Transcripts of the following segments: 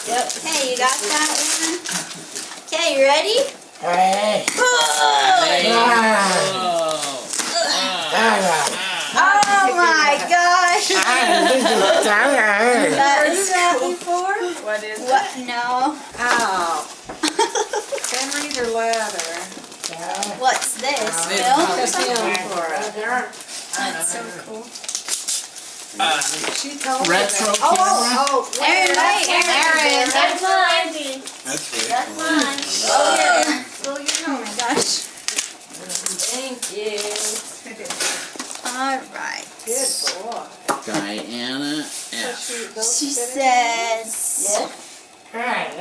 Yep. Hey, you got that one? Okay, you ready? Hey. Oh my gosh! That's cool. What is it? What? No. Oh. Henry's or ladder? What's this? Milk? Milk? That's so cool. She told me Retro that. camera. Aaron, wait, Aaron. That's mine. That's very That's cool. mine. Oh, my gosh. Thank you. All right. Good boy. Diana F. She says,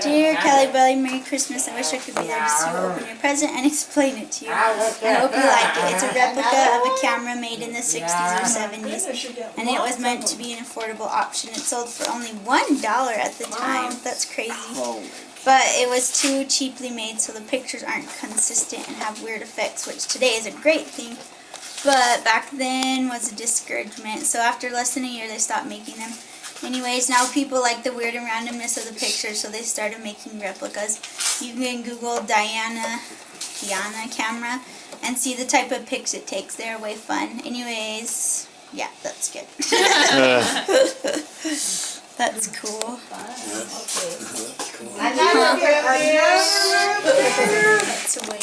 "Dear Kelly Belly, Merry Christmas. I wish I could be there to see you open your present and explain it to you. I hope you like it. It's a replica of a camera made in the 60s or 70s, and it was meant to be an affordable option. It sold for only $1 at the time. That's crazy. Holy. But it was too cheaply made, so the pictures aren't consistent and have weird effects, which today is a great thing. But back then was a discouragement. So after less than a year, they stopped making them. Anyways, now people like the weird and randomness of the pictures, so they started making replicas. You can Google Diana camera and see the type of pics it takes. They're way fun. Anyways, yeah, that's good. That's cool. That's cool. I got it. That's way